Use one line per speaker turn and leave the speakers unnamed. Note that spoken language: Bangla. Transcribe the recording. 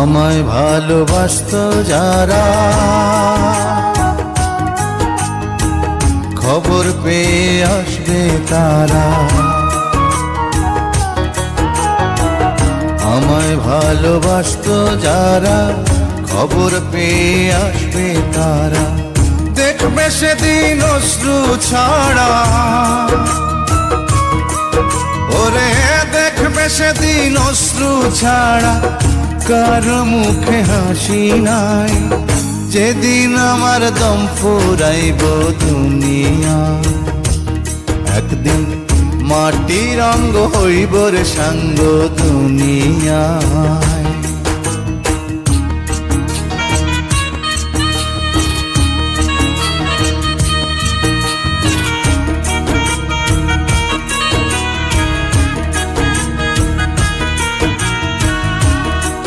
আমায় ভালোবাসতো যারা, খবর পেয়ে আসবে তারা। আমায় ভালোবাসতো যারা, খবর পেয়ে আসবে তারা। দেখবে সেদিন অশ্রু ছাড়া, ওরে দেখবে সেদিন অশ্রু ছাড়া কারো মুখে হাসি নাই। যেদিন আমার দম ফুরাইব দুনিয়া, একদিন মাটির অঙ্গ হইব রে সাঙ্গ দুনিয়া।